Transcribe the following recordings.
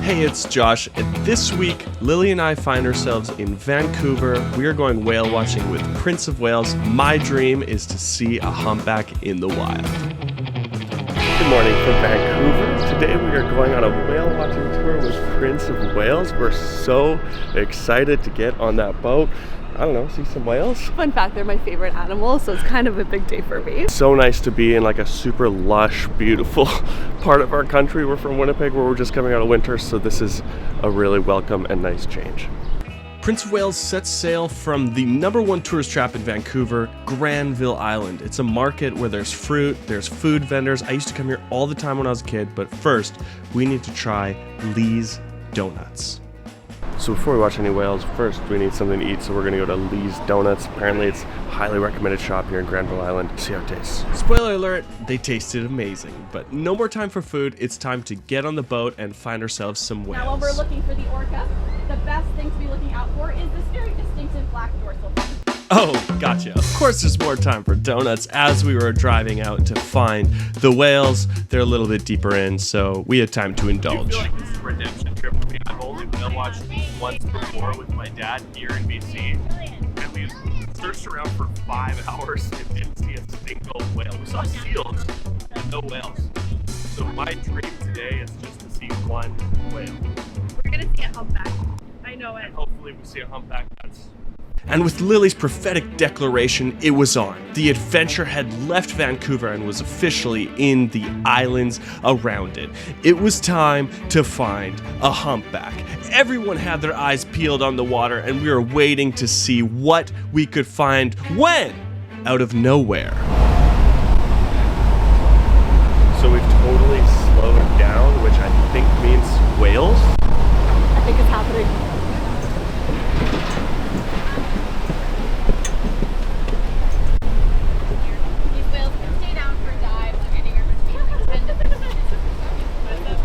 Hey, it's Josh, and this week, Lily and I find ourselves in Vancouver. We are going whale watching with Prince of Wales. My dream is to see a humpback in the wild. Good morning from Vancouver. Today we are going on a whale watching tour with Prince of Wales. We're so excited to get on that boat. I don't know, see some whales? Fun fact, they're my favorite animal, so it's kind of a big day for me. So nice to be in like a super lush, beautiful part of our country. We're from Winnipeg, where we're just coming out of winter, so this is a really welcome and nice change. Prince of Wales sets sail from the #1 tourist trap in Vancouver, Granville Island. It's a market where there's fruit, there's food vendors. I used to come here all the time when I was a kid, but first, we need to try Lee's Donuts. So before we watch any whales, first we need something to eat, so we're gonna go to Lee's Donuts. Apparently it's a highly recommended shop here in Granville Island. See how it tastes. Spoiler alert, they tasted amazing, but no more time for food. It's time to get on the boat and find ourselves some whales. Now when we're looking for the orca, the best thing to be looking out for is this very distinctive black dorsal fin. Oh, gotcha. Of course there's more time for donuts as we were driving out to find the whales. They're a little bit deeper in, so we had time to indulge. I feel like this is a redemption trip for me. I've only whale watched once before with my dad here in BC, and we searched around for 5 hours and didn't see a single whale. We saw seals, but no whales. So my dream today is just to see one whale. We're gonna see a humpback. I know it. And hopefully we see a humpback. And with Lily's prophetic declaration, it was on. The adventure had left Vancouver and was officially in the islands around it. It was time to find a humpback. Everyone had their eyes peeled on the water, and we were waiting to see what we could find when, out of nowhere. So we've totally slowed down, which I think means whales. I think it's happening. These whales can stay down for dives of anywhere between like 10 to 15 minutes.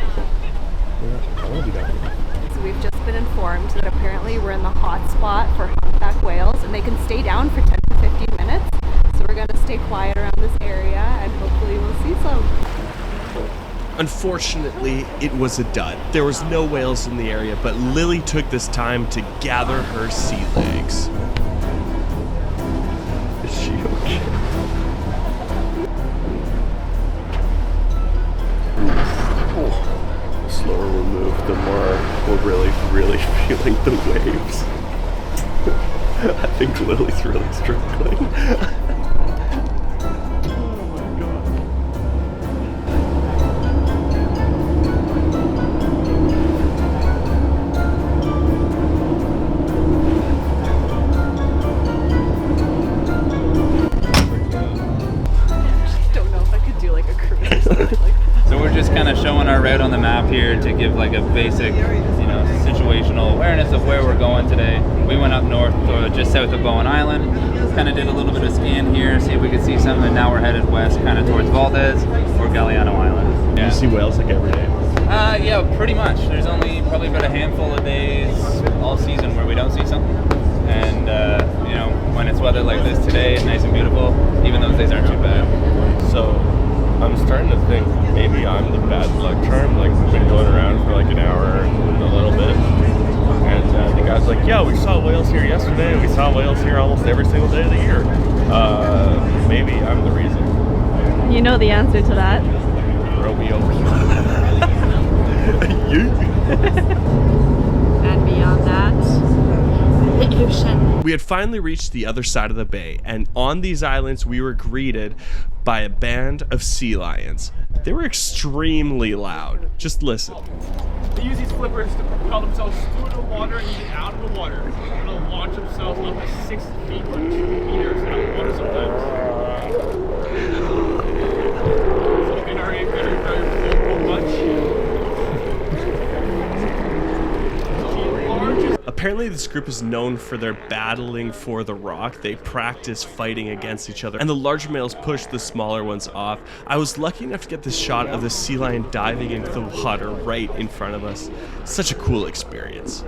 So we've just been informed that apparently we're in the hot spot for humpback whales, and they can stay down for 10 to 15 minutes. So we're gonna stay quiet around this area, and hopefully we'll see some. Unfortunately, it was a dud. There was no whales in the area, but Lily took this time to gather her sea legs. Is she okay? Oh, the slower we move, the more we're really feeling the waves. I think Lily's really struggling. So we're just kind of showing our route on the map here to give like a basic, situational awareness of where we're going today. We went up north, just south of Bowen Island, kind of did a little bit of scan here, see if we could see something, and now we're headed west, kind of towards Valdez or Galiano Island. Yeah. You see whales like every day? Yeah, pretty much. There's only probably about a handful of days all season where we don't see something. And, when it's weather like this today, it's nice and beautiful, even those days aren't too bad. So I'm starting to think maybe I'm the bad luck charm. Like, we've been going around for like an hour and a little bit, and the guy's like, yeah, we saw whales here yesterday, and we saw whales here almost every single day of the year. Maybe I'm the reason. You know the answer to that. Romeo. And beyond that, the ocean. We had finally reached the other side of the bay, and on these islands we were greeted by a band of sea lions. They were extremely loud. Just listen. They use these flippers to propel themselves through the water and even out of the water. And they'll launch themselves up to 6 feet or 2 meters out of the water sometimes. So very vocal bunch. Apparently this group is known for their battling for the rock. They practice fighting against each other, and the larger males push the smaller ones off. I was lucky enough to get this shot of the sea lion diving into the water right in front of us. Such a cool experience.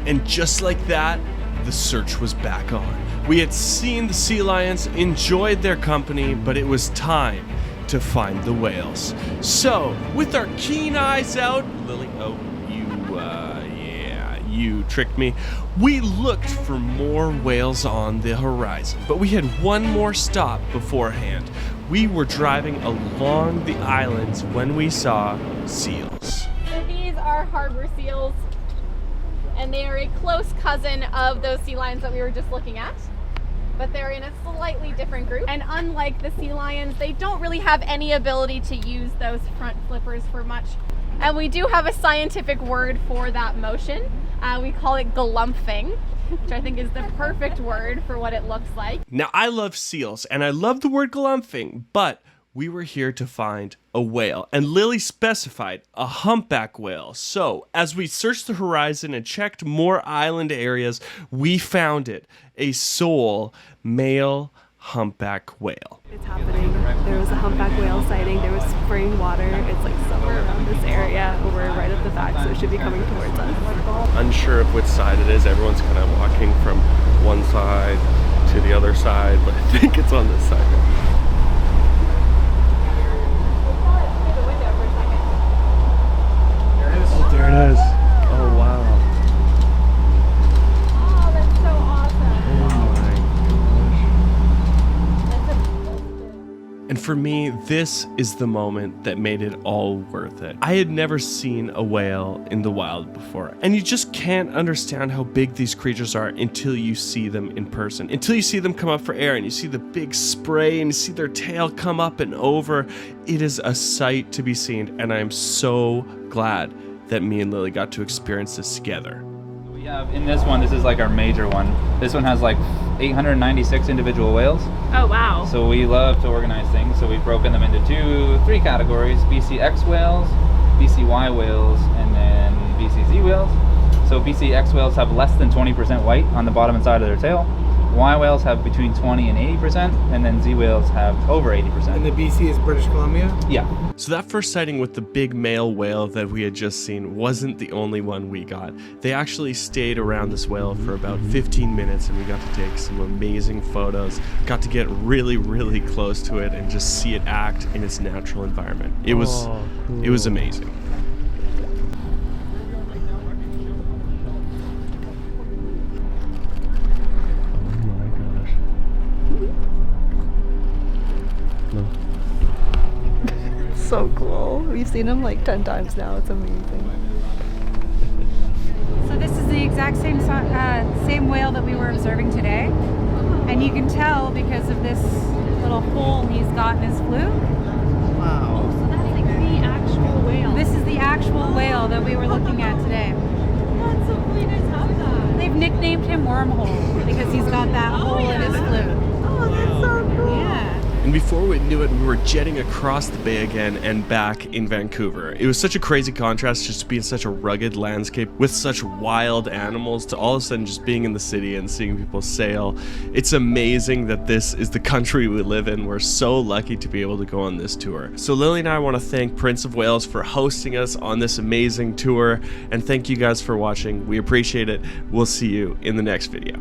And just like that, the search was back on. We had seen the sea lions, enjoyed their company, but it was time to find the whales. So, with our keen eyes out, Lily, you tricked me. We looked for more whales on the horizon, but we had one more stop beforehand. We were driving along the islands when we saw seals. So these are harbor seals, and they are a close cousin of those sea lions that we were just looking at. But they're in a slightly different group. And unlike the sea lions, they don't really have any ability to use those front flippers for much. And we do have a scientific word for that motion. We call it galumphing, which I think is the perfect word for what it looks like. Now, I love seals, and I love the word galumphing, but we were here to find a whale, and Lily specified a humpback whale. So, as we searched the horizon and checked more island areas, we found it, a sole male humpback whale. It's happening. There was a humpback whale sighting. There was spring water. It's like somewhere around this area. We're right at the back, so it should be coming towards us. Unsure of which side it is. Everyone's kind of walking from one side to the other side, but I think it's on this side. There it is. Oh, wow. Oh, that's so awesome. And for me, this is the moment that made it all worth it. I had never seen a whale in the wild before, and you just can't understand how big these creatures are until you see them in person. Until you see them come up for air and you see the big spray and you see their tail come up and over. It is a sight to be seen, and I am so glad that me and Lily got to experience this together. We have, in this one, this is like our major one. This one has like 896 individual whales. Oh, wow. So we love to organize things. So we've broken them into three categories: BCX whales, BCY whales, and then BCZ whales. So BCX whales have less than 20% white on the bottom and side of their tail. Y whales have between 20 and 80%, and then Z whales have over 80%. And the BC is British Columbia? Yeah. So that first sighting with the big male whale that we had just seen wasn't the only one we got. They actually stayed around this whale for about 15 minutes, and we got to take some amazing photos. Got to get really, really close to it and just see it act in its natural environment. It was amazing. So cool. We've seen him like 10 times now. It's amazing. So this is the exact same whale that we were observing today, and you can tell because of this little hole he's got in his fluke. Wow. So that's like the actual whale. This is the actual whale that we were looking at today. That's so cool. You guys have that. They've nicknamed him Wormhole because he's got that hole in his fluke. Oh, that's so cool. Yeah. And before we knew it, we were jetting across the bay again and back in Vancouver. It was such a crazy contrast just to be in such a rugged landscape with such wild animals to all of a sudden just being in the city and seeing people sail. It's amazing that this is the country we live in. We're so lucky to be able to go on this tour. So Lily and I want to thank Prince of Wales for hosting us on this amazing tour, and thank you guys for watching. We appreciate it. We'll see you in the next video.